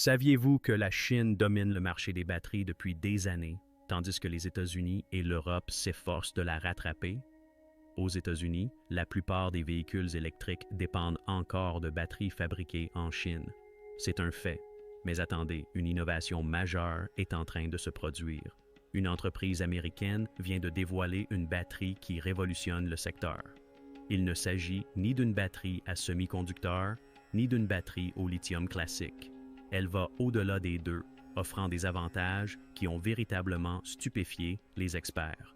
Saviez-vous que la Chine domine le marché des batteries depuis des années, tandis que les États-Unis et l'Europe s'efforcent de la rattraper? Aux États-Unis, la plupart des véhicules électriques dépendent encore de batteries fabriquées en Chine. C'est un fait. Mais attendez, une innovation majeure est en train de se produire. Une entreprise américaine vient de dévoiler une batterie qui révolutionne le secteur. Il ne s'agit ni d'une batterie à semi-conducteur, ni d'une batterie au lithium classique. Elle va au-delà des deux, offrant des avantages qui ont véritablement stupéfié les experts.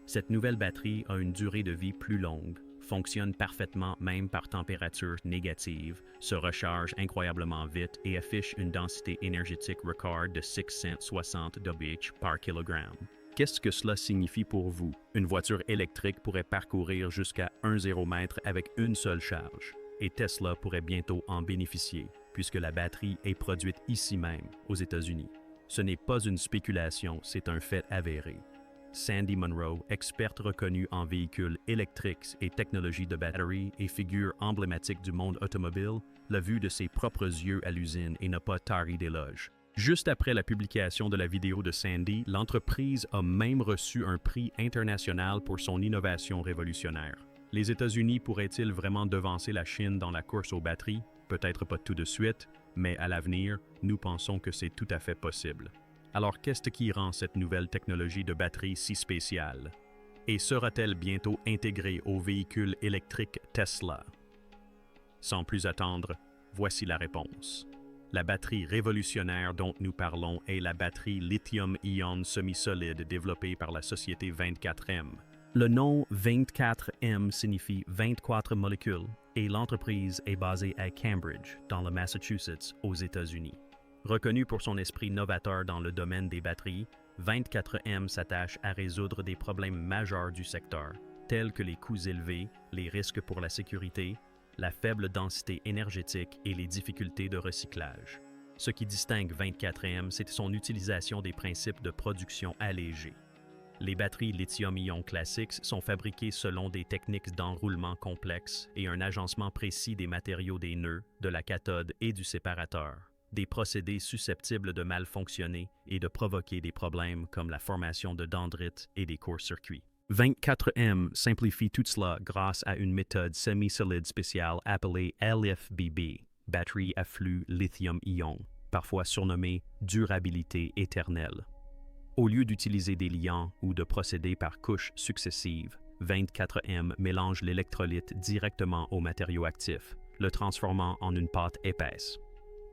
Cette nouvelle batterie a une durée de vie plus longue, fonctionne parfaitement même par température négative, se recharge incroyablement vite et affiche une densité énergétique record de 660 Wh par kilogramme. Qu'est-ce que cela signifie pour vous? Une voiture électrique pourrait parcourir jusqu'à 1,0 m avec une seule charge, et Tesla pourrait bientôt en bénéficier, puisque la batterie est produite ici même, aux États-Unis. Ce n'est pas une spéculation, c'est un fait avéré. Sandy Munro, experte reconnue en véhicules électriques et technologies de batterie et figure emblématique du monde automobile, l'a vu de ses propres yeux à l'usine et n'a pas tari d'éloges. Juste après la publication de la vidéo de Sandy, l'entreprise a même reçu un prix international pour son innovation révolutionnaire. Les États-Unis pourraient-ils vraiment devancer la Chine dans la course aux batteries? Peut-être pas tout de suite, mais à l'avenir, nous pensons que c'est tout à fait possible. Alors qu'est-ce qui rend cette nouvelle technologie de batterie si spéciale? Et sera-t-elle bientôt intégrée aux véhicules électriques Tesla? Sans plus attendre, voici la réponse. La batterie révolutionnaire dont nous parlons est la batterie lithium-ion semi-solide développée par la société 24M. Le nom 24M signifie 24 molécules et l'entreprise est basée à Cambridge, dans le Massachusetts, aux États-Unis. Reconnue pour son esprit novateur dans le domaine des batteries, 24M s'attache à résoudre des problèmes majeurs du secteur, tels que les coûts élevés, les risques pour la sécurité, la faible densité énergétique et les difficultés de recyclage. Ce qui distingue 24M, c'est son utilisation des principes de production allégée. Les batteries lithium-ion classiques sont fabriquées selon des techniques d'enroulement complexes et un agencement précis des matériaux des nœuds, de la cathode et du séparateur. Des procédés susceptibles de mal fonctionner et de provoquer des problèmes comme la formation de dendrites et des courts-circuits. 24M simplifie tout cela grâce à une méthode semi-solide spéciale appelée LFBB, batterie à flux lithium-ion, parfois surnommée durabilité éternelle. Au lieu d'utiliser des liants ou de procéder par couches successives, 24M mélange l'électrolyte directement au matériau actif, le transformant en une pâte épaisse.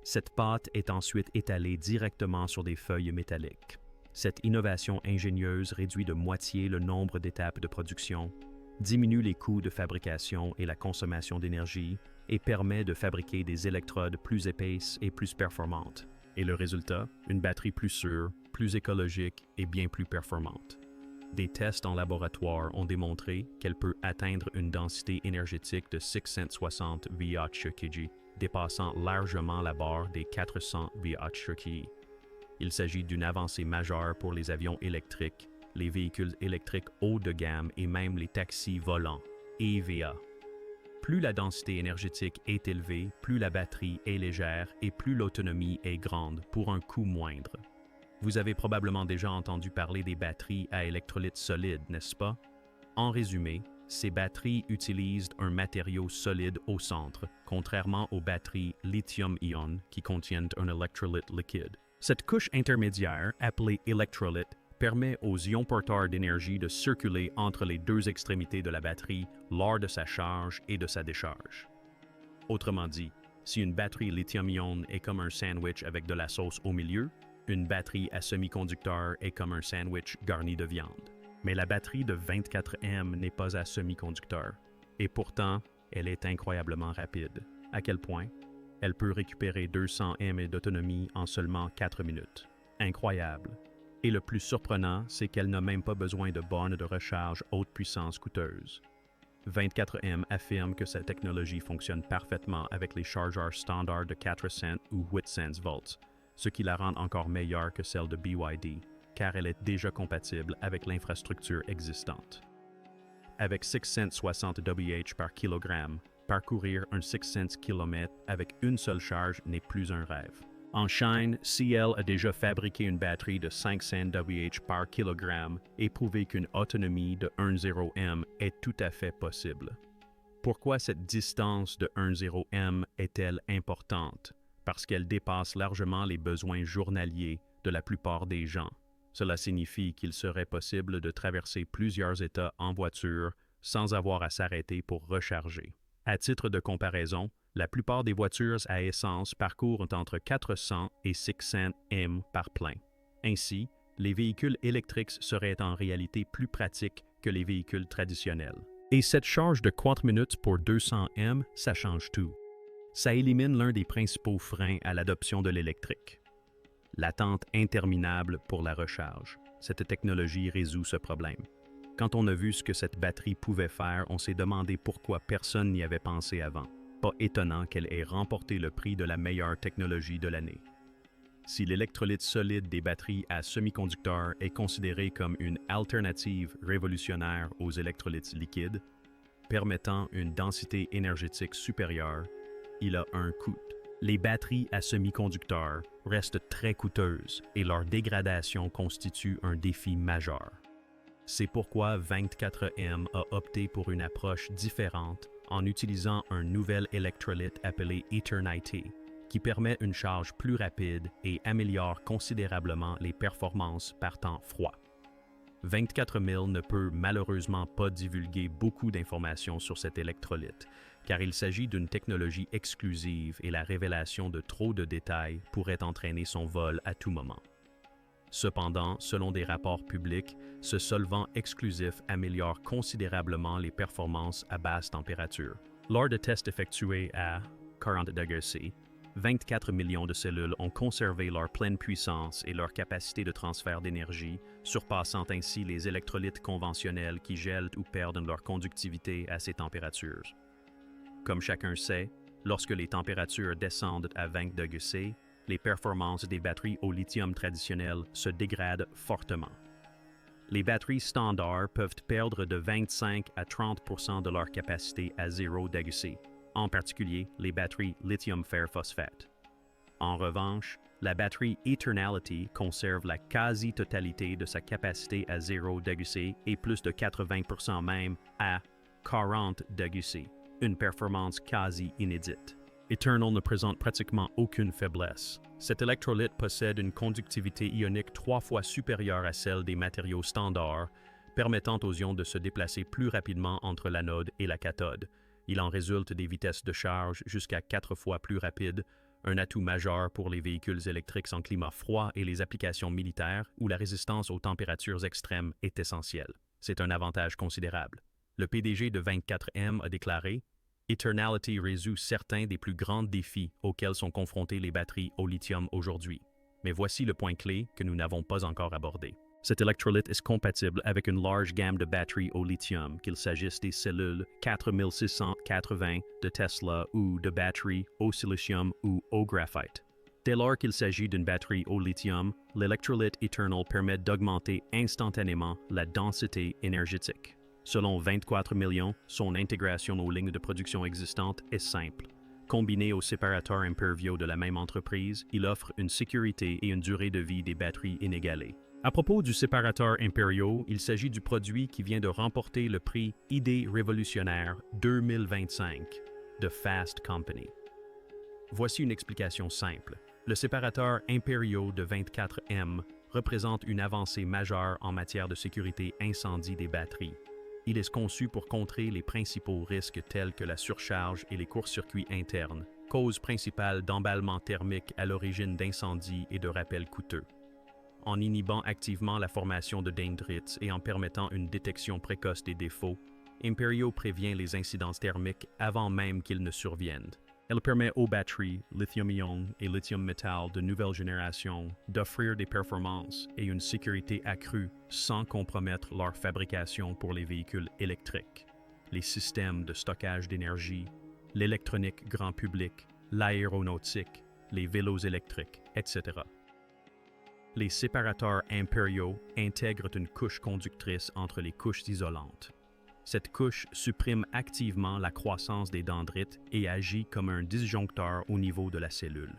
Cette pâte est ensuite étalée directement sur des feuilles métalliques. Cette innovation ingénieuse réduit de moitié le nombre d'étapes de production, diminue les coûts de fabrication et la consommation d'énergie et permet de fabriquer des électrodes plus épaisses et plus performantes. Et le résultat, une batterie plus sûre, plus écologique et bien plus performante. Des tests en laboratoire ont démontré qu'elle peut atteindre une densité énergétique de 660 Wh/kg, dépassant largement la barre des 400 Wh/kg. Il s'agit d'une avancée majeure pour les avions électriques, les véhicules électriques haut de gamme et même les taxis volants, EVA. Plus la densité énergétique est élevée, plus la batterie est légère et plus l'autonomie est grande pour un coût moindre. Vous avez probablement déjà entendu parler des batteries à électrolyte solide, n'est-ce pas? En résumé, ces batteries utilisent un matériau solide au centre, contrairement aux batteries lithium-ion qui contiennent un électrolyte liquide. Cette couche intermédiaire, appelée électrolyte, permet aux ions porteurs d'énergie de circuler entre les deux extrémités de la batterie lors de sa charge et de sa décharge. Autrement dit, si une batterie lithium-ion est comme un sandwich avec de la sauce au milieu, une batterie à semi-conducteur est comme un sandwich garni de viande. Mais la batterie de 24M n'est pas à semi-conducteur. Et pourtant, elle est incroyablement rapide. À quel point? Elle peut récupérer 200 mAh d'autonomie en seulement 4 minutes. Incroyable. Et le plus surprenant, c'est qu'elle n'a même pas besoin de bornes de recharge haute puissance coûteuses. 24M affirme que sa technologie fonctionne parfaitement avec les chargeurs standards de 400 ou 800 volts, ce qui la rend encore meilleure que celle de BYD, car elle est déjà compatible avec l'infrastructure existante. Avec 660 Wh par kilogramme, parcourir un 600 km avec une seule charge n'est plus un rêve. En Chine, CL a déjà fabriqué une batterie de 500 Wh par kilogramme et prouvé qu'une autonomie de 10 M est tout à fait possible. Pourquoi cette distance de 10 M est-elle importante? Parce qu'elle dépasse largement les besoins journaliers de la plupart des gens. Cela signifie qu'il serait possible de traverser plusieurs États en voiture sans avoir à s'arrêter pour recharger. À titre de comparaison, la plupart des voitures à essence parcourent entre 400 et 600 M par plein. Ainsi, les véhicules électriques seraient en réalité plus pratiques que les véhicules traditionnels. Et cette charge de 4 minutes pour 200 M, ça change tout. Ça élimine l'un des principaux freins à l'adoption de l'électrique. L'attente interminable pour la recharge. Cette technologie résout ce problème. Quand on a vu ce que cette batterie pouvait faire, on s'est demandé pourquoi personne n'y avait pensé avant. Pas étonnant qu'elle ait remporté le prix de la meilleure technologie de l'année. Si l'électrolyte solide des batteries à semi-conducteurs est considéré comme une alternative révolutionnaire aux électrolytes liquides, permettant une densité énergétique supérieure, il a un coût. Les batteries à semi-conducteurs restent très coûteuses et leur dégradation constitue un défi majeur. C'est pourquoi 24M a opté pour une approche différente en utilisant un nouvel électrolyte appelé Eternity, qui permet une charge plus rapide et améliore considérablement les performances par temps froid. 24000 ne peut malheureusement pas divulguer beaucoup d'informations sur cet électrolyte, car il s'agit d'une technologie exclusive et la révélation de trop de détails pourrait entraîner son vol à tout moment. Cependant, selon des rapports publics, ce solvant exclusif améliore considérablement les performances à basse température. Lors de tests effectués à 40°C, 24 millions de cellules ont conservé leur pleine puissance et leur capacité de transfert d'énergie, surpassant ainsi les électrolytes conventionnels qui gèlent ou perdent leur conductivité à ces températures. Comme chacun sait, lorsque les températures descendent à 20°C, les performances des batteries au lithium traditionnelles se dégradent fortement. Les batteries standards peuvent perdre de 25 à 30% de leur capacité à 0°C, en particulier les batteries lithium fer phosphate. En revanche, la batterie Eternality conserve la quasi-totalité de sa capacité à 0°C et plus de 80% même à 40°C, une performance quasi inédite. Eternal ne présente pratiquement aucune faiblesse. Cet électrolyte possède une conductivité ionique 3 fois supérieure à celle des matériaux standards, permettant aux ions de se déplacer plus rapidement entre l'anode et la cathode. Il en résulte des vitesses de charge jusqu'à 4 fois plus rapides, un atout majeur pour les véhicules électriques en climat froid et les applications militaires où la résistance aux températures extrêmes est essentielle. C'est un avantage considérable. Le PDG de 24M a déclaré « Eternality résout certains des plus grands défis auxquels sont confrontées les batteries au lithium aujourd'hui. Mais voici le point clé que nous n'avons pas encore abordé. Cet électrolyte est compatible avec une large gamme de batteries au lithium, qu'il s'agisse des cellules 4680 de Tesla ou de batteries au silicium ou au graphite. Dès lors qu'il s'agit d'une batterie au lithium, l'électrolyte Eternal permet d'augmenter instantanément la densité énergétique. Selon 24 millions, son intégration aux lignes de production existantes est simple. Combiné aux séparateurs Impervio de la même entreprise, il offre une sécurité et une durée de vie des batteries inégalées. À propos du séparateur Imperio, il s'agit du produit qui vient de remporter le prix Idée révolutionnaire 2025 de Fast Company. Voici une explication simple. Le séparateur Imperio de 24M représente une avancée majeure en matière de sécurité incendie des batteries. Il est conçu pour contrer les principaux risques tels que la surcharge et les courts-circuits internes, cause principale d'emballement thermique à l'origine d'incendies et de rappels coûteux. En inhibant activement la formation de dendrites et en permettant une détection précoce des défauts, Imperio prévient les incidences thermiques avant même qu'ils ne surviennent. Elle permet aux batteries lithium-ion et lithium-métal de nouvelle génération d'offrir des performances et une sécurité accrue sans compromettre leur fabrication pour les véhicules électriques, les systèmes de stockage d'énergie, l'électronique grand public, l'aéronautique, les vélos électriques, etc. Les séparateurs Imperio intègrent une couche conductrice entre les couches isolantes. Cette couche supprime activement la croissance des dendrites et agit comme un disjoncteur au niveau de la cellule.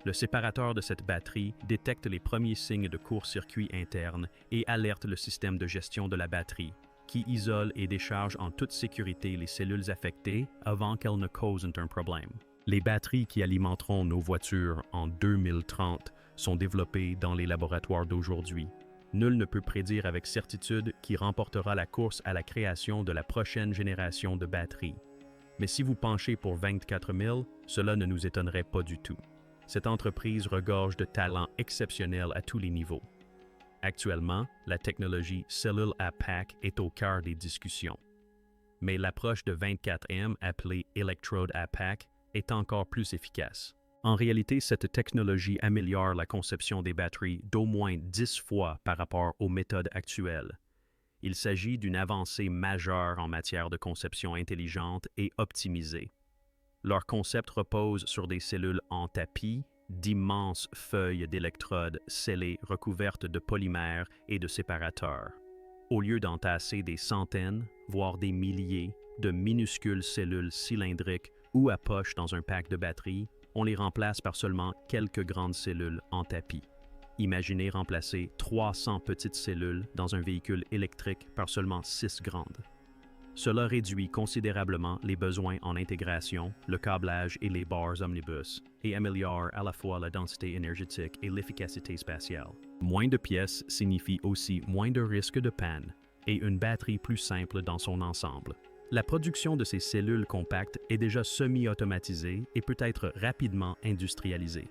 Le séparateur de cette batterie détecte les premiers signes de court-circuit interne et alerte le système de gestion de la batterie, qui isole et décharge en toute sécurité les cellules affectées avant qu'elles ne causent un problème. Les batteries qui alimenteront nos voitures en 2030 sont développées dans les laboratoires d'aujourd'hui. Nul ne peut prédire avec certitude qui remportera la course à la création de la prochaine génération de batteries. Mais si vous penchez pour 24 000, cela ne nous étonnerait pas du tout. Cette entreprise regorge de talents exceptionnels à tous les niveaux. Actuellement, la technologie Cellule-APAC est au cœur des discussions. Mais l'approche de 24M, appelée Electrode APAC, est encore plus efficace. En réalité, cette technologie améliore la conception des batteries d'au moins 10 fois par rapport aux méthodes actuelles. Il s'agit d'une avancée majeure en matière de conception intelligente et optimisée. Leur concept repose sur des cellules en tapis, d'immenses feuilles d'électrodes scellées recouvertes de polymères et de séparateurs. Au lieu d'entasser des centaines, voire des milliers, de minuscules cellules cylindriques ou à poche dans un pack de batteries, on les remplace par seulement quelques grandes cellules en tapis. Imaginez remplacer 300 petites cellules dans un véhicule électrique par seulement 6 grandes. Cela réduit considérablement les besoins en intégration, le câblage et les barres omnibus, et améliore à la fois la densité énergétique et l'efficacité spatiale. Moins de pièces signifie aussi moins de risques de panne, et une batterie plus simple dans son ensemble. La production de ces cellules compactes est déjà semi-automatisée et peut être rapidement industrialisée.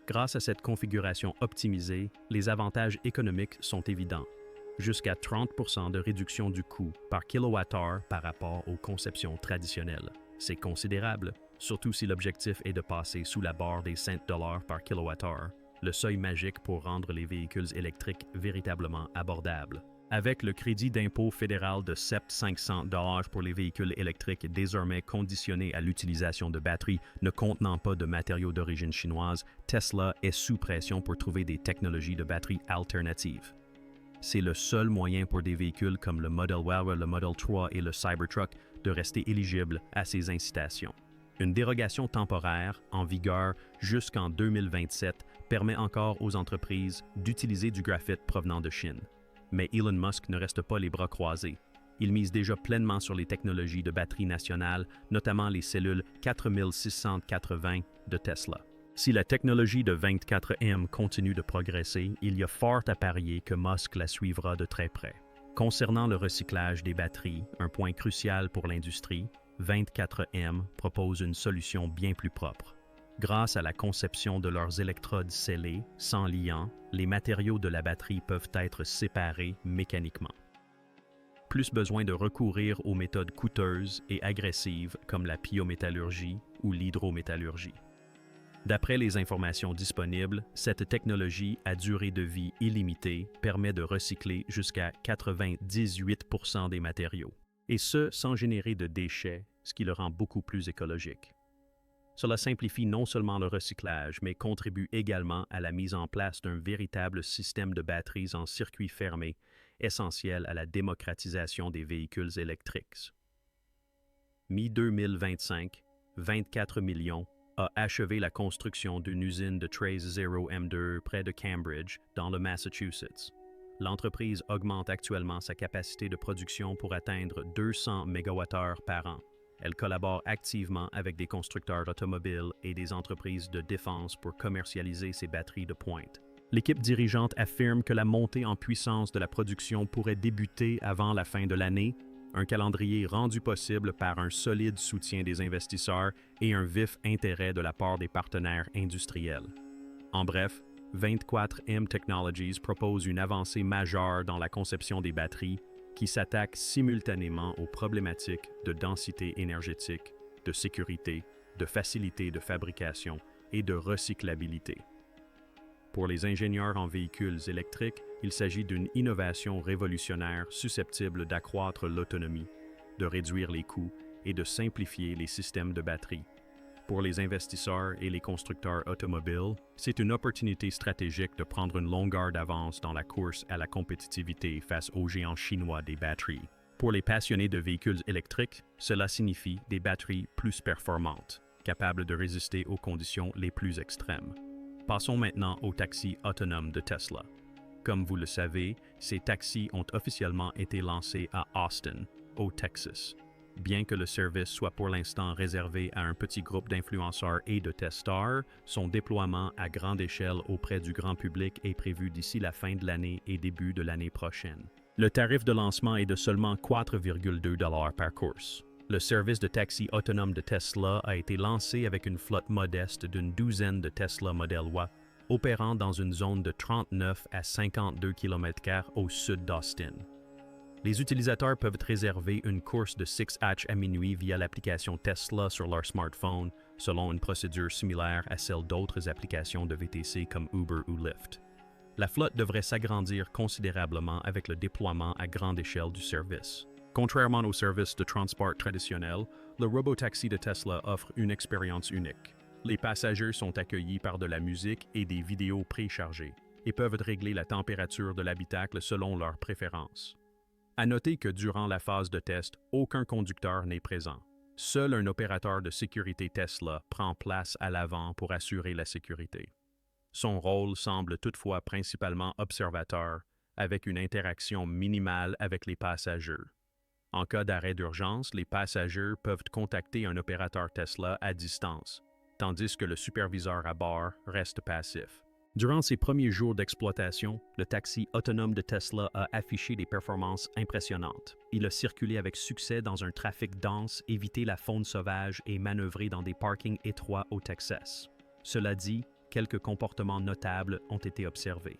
Grâce à cette configuration optimisée, les avantages économiques sont évidents. Jusqu'à 30% de réduction du coût par kilowattheure par rapport aux conceptions traditionnelles. C'est considérable, surtout si l'objectif est de passer sous la barre des $5 par kilowattheure, le seuil magique pour rendre les véhicules électriques véritablement abordables. Avec le crédit d'impôt fédéral de CEP $500 pour les véhicules électriques désormais conditionnés à l'utilisation de batteries ne contenant pas de matériaux d'origine chinoise, Tesla est sous pression pour trouver des technologies de batteries alternatives. C'est le seul moyen pour des véhicules comme le Model Y, le Model 3 et le Cybertruck de rester éligibles à ces incitations. Une dérogation temporaire, en vigueur jusqu'en 2027, permet encore aux entreprises d'utiliser du graphite provenant de Chine. Mais Elon Musk ne reste pas les bras croisés. Il mise déjà pleinement sur les technologies de batterie nationale, notamment les cellules 4680 de Tesla. Si la technologie de 24M continue de progresser, il y a fort à parier que Musk la suivra de très près. Concernant le recyclage des batteries, un point crucial pour l'industrie, 24M propose une solution bien plus propre. Grâce à la conception de leurs électrodes scellées, sans liant, les matériaux de la batterie peuvent être séparés mécaniquement. Plus besoin de recourir aux méthodes coûteuses et agressives comme la pyométallurgie ou l'hydrométallurgie. D'après les informations disponibles, cette technologie à durée de vie illimitée permet de recycler jusqu'à 98% des matériaux, et ce sans générer de déchets, ce qui le rend beaucoup plus écologique. Cela simplifie non seulement le recyclage, mais contribue également à la mise en place d'un véritable système de batteries en circuit fermé, essentiel à la démocratisation des véhicules électriques. Mi-2025, 24 millions a achevé la construction d'une usine de Trace Zero M2 près de Cambridge, dans le Massachusetts. L'entreprise augmente actuellement sa capacité de production pour atteindre 200 MWh par an. Elle collabore activement avec des constructeurs automobiles et des entreprises de défense pour commercialiser ses batteries de pointe. L'équipe dirigeante affirme que la montée en puissance de la production pourrait débuter avant la fin de l'année, un calendrier rendu possible par un solide soutien des investisseurs et un vif intérêt de la part des partenaires industriels. En bref, 24M Technologies propose une avancée majeure dans la conception des batteries qui s'attaque simultanément aux problématiques de densité énergétique, de sécurité, de facilité de fabrication et de recyclabilité. Pour les ingénieurs en véhicules électriques, il s'agit d'une innovation révolutionnaire susceptible d'accroître l'autonomie, de réduire les coûts et de simplifier les systèmes de batterie. Pour les investisseurs et les constructeurs automobiles, c'est une opportunité stratégique de prendre une longueur d'avance dans la course à la compétitivité face aux géants chinois des batteries. Pour les passionnés de véhicules électriques, cela signifie des batteries plus performantes, capables de résister aux conditions les plus extrêmes. Passons maintenant aux taxis autonomes de Tesla. Comme vous le savez, ces taxis ont officiellement été lancés à Austin, au Texas. Bien que le service soit pour l'instant réservé à un petit groupe d'influenceurs et de testeurs, son déploiement à grande échelle auprès du grand public est prévu d'ici la fin de l'année et début de l'année prochaine. Le tarif de lancement est de seulement 4,2 $ par course. Le service de taxi autonome de Tesla a été lancé avec une flotte modeste d'une douzaine de Tesla Model Y, opérant dans une zone de 39 à 52 km² au sud d'Austin. Les utilisateurs peuvent réserver une course de 6 hatch à minuit via l'application Tesla sur leur smartphone, selon une procédure similaire à celle d'autres applications de VTC comme Uber ou Lyft. La flotte devrait s'agrandir considérablement avec le déploiement à grande échelle du service. Contrairement aux services de transport traditionnels, le robotaxi de Tesla offre une expérience unique. Les passagers sont accueillis par de la musique et des vidéos préchargées et peuvent régler la température de l'habitacle selon leurs préférences. À noter que durant la phase de test, aucun conducteur n'est présent. Seul un opérateur de sécurité Tesla prend place à l'avant pour assurer la sécurité. Son rôle semble toutefois principalement observateur, avec une interaction minimale avec les passagers. En cas d'arrêt d'urgence, les passagers peuvent contacter un opérateur Tesla à distance, tandis que le superviseur à bord reste passif. Durant ses premiers jours d'exploitation, le taxi autonome de Tesla a affiché des performances impressionnantes. Il a circulé avec succès dans un trafic dense, évité la faune sauvage et manœuvré dans des parkings étroits au Texas. Cela dit, quelques comportements notables ont été observés.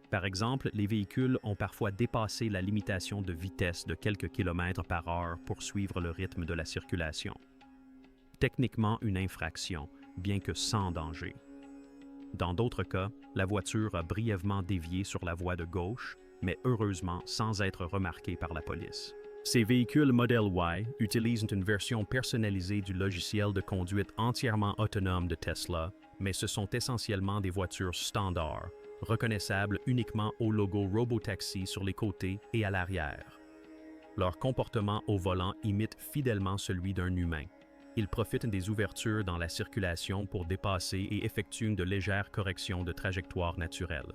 Par exemple, les véhicules ont parfois dépassé la limitation de vitesse de quelques kilomètres par heure pour suivre le rythme de la circulation. Techniquement une infraction, bien que sans danger. Dans d'autres cas, la voiture a brièvement dévié sur la voie de gauche, mais heureusement sans être remarquée par la police. Ces véhicules Model Y utilisent une version personnalisée du logiciel de conduite entièrement autonome de Tesla, mais ce sont essentiellement des voitures standards, reconnaissables uniquement au logo Robotaxi sur les côtés et à l'arrière. Leur comportement au volant imite fidèlement celui d'un humain. Ils profitent des ouvertures dans la circulation pour dépasser et effectuent de légères corrections de trajectoire naturelle.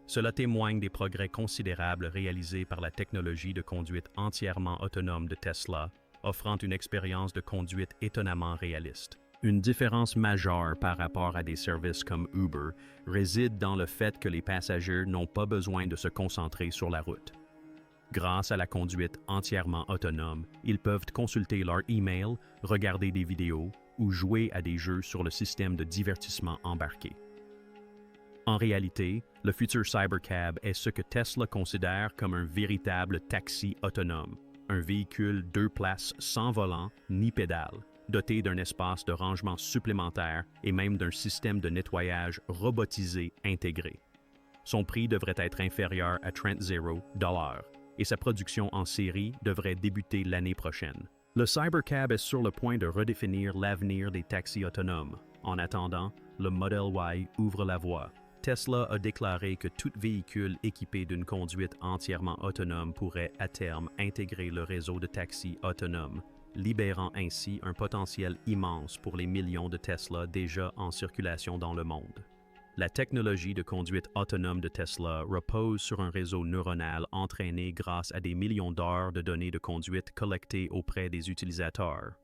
Cela témoigne des progrès considérables réalisés par la technologie de conduite entièrement autonome de Tesla, offrant une expérience de conduite étonnamment réaliste. Une différence majeure par rapport à des services comme Uber réside dans le fait que les passagers n'ont pas besoin de se concentrer sur la route. Grâce à la conduite entièrement autonome, ils peuvent consulter leur email, regarder des vidéos ou jouer à des jeux sur le système de divertissement embarqué. En réalité, le futur Cybercab est ce que Tesla considère comme un véritable taxi autonome, un véhicule 2 places sans volant ni pédale, doté d'un espace de rangement supplémentaire et même d'un système de nettoyage robotisé intégré. Son prix devrait être inférieur à 30 $ et sa production en série devrait débuter l'année prochaine. Le Cybercab est sur le point de redéfinir l'avenir des taxis autonomes. En attendant, le Model Y ouvre la voie. Tesla a déclaré que tout véhicule équipé d'une conduite entièrement autonome pourrait à terme intégrer le réseau de taxis autonomes, libérant ainsi un potentiel immense pour les millions de Tesla déjà en circulation dans le monde. La technologie de conduite autonome de Tesla repose sur un réseau neuronal entraîné grâce à des millions d'heures de données de conduite collectées auprès des utilisateurs.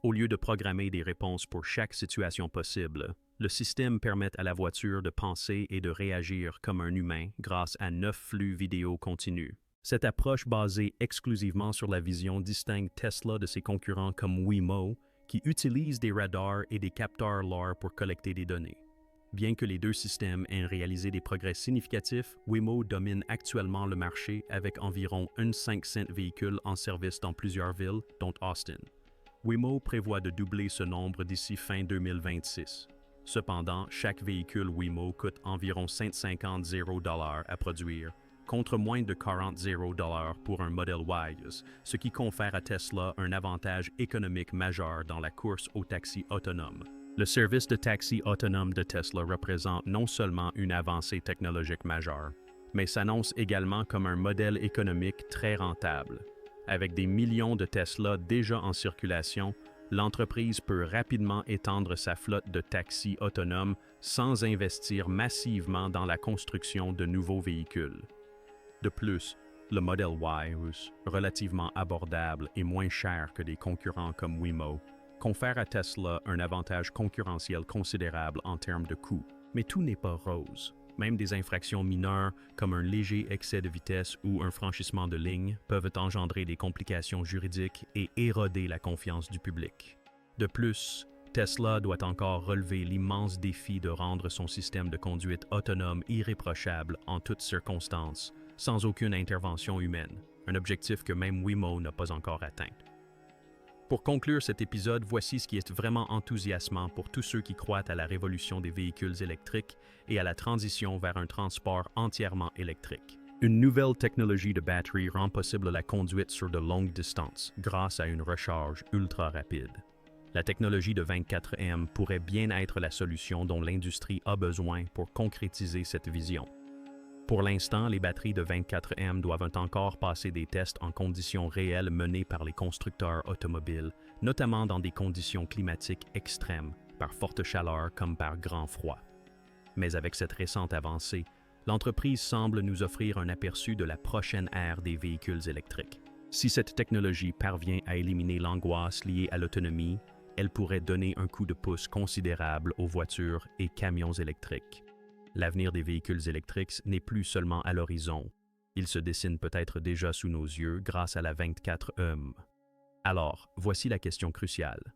Au lieu de programmer des réponses pour chaque situation possible, le système permet à la voiture de penser et de réagir comme un humain grâce à 9 flux vidéo continus. Cette approche basée exclusivement sur la vision distingue Tesla de ses concurrents comme Waymo, qui utilisent des radars et des capteurs LoRa pour collecter des données. Bien que les deux systèmes aient réalisé des progrès significatifs, Waymo domine actuellement le marché avec environ 1,5 cent véhicules en service dans plusieurs villes, dont Austin. Waymo prévoit de doubler ce nombre d'ici fin 2026. Cependant, chaque véhicule Waymo coûte environ 150 $ à produire, contre moins de 40 $ pour un Model Y, ce qui confère à Tesla un avantage économique majeur dans la course au taxi autonome. Le service de taxi autonome de Tesla représente non seulement une avancée technologique majeure, mais s'annonce également comme un modèle économique très rentable. Avec des millions de Tesla déjà en circulation, l'entreprise peut rapidement étendre sa flotte de taxis autonomes sans investir massivement dans la construction de nouveaux véhicules. De plus, le Model Y, relativement abordable et moins cher que des concurrents comme Waymo, confère à Tesla un avantage concurrentiel considérable en termes de coût. Mais tout n'est pas rose. Même des infractions mineures, comme un léger excès de vitesse ou un franchissement de ligne, peuvent engendrer des complications juridiques et éroder la confiance du public. De plus, Tesla doit encore relever l'immense défi de rendre son système de conduite autonome irréprochable en toutes circonstances, sans aucune intervention humaine, un objectif que même Waymo n'a pas encore atteint. Pour conclure cet épisode, voici ce qui est vraiment enthousiasmant pour tous ceux qui croient à la révolution des véhicules électriques et à la transition vers un transport entièrement électrique. Une nouvelle technologie de batterie rend possible la conduite sur de longues distances grâce à une recharge ultra rapide. La technologie de 24M pourrait bien être la solution dont l'industrie a besoin pour concrétiser cette vision. Pour l'instant, les batteries de 24M doivent encore passer des tests en conditions réelles menés par les constructeurs automobiles, notamment dans des conditions climatiques extrêmes, par forte chaleur comme par grand froid. Mais avec cette récente avancée, l'entreprise semble nous offrir un aperçu de la prochaine ère des véhicules électriques. Si cette technologie parvient à éliminer l'angoisse liée à l'autonomie, elle pourrait donner un coup de pouce considérable aux voitures et camions électriques. L'avenir des véhicules électriques n'est plus seulement à l'horizon. Il se dessine peut-être déjà sous nos yeux grâce à la 24M. Alors, voici la question cruciale.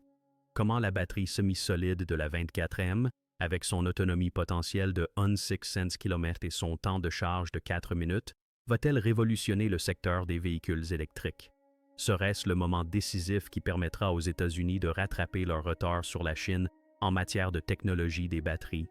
Comment la batterie semi-solide de la 24M, avec son autonomie potentielle de 1600 km et son temps de charge de 4 minutes, va-t-elle révolutionner le secteur des véhicules électriques? Serait-ce le moment décisif qui permettra aux États-Unis de rattraper leur retard sur la Chine en matière de technologie des batteries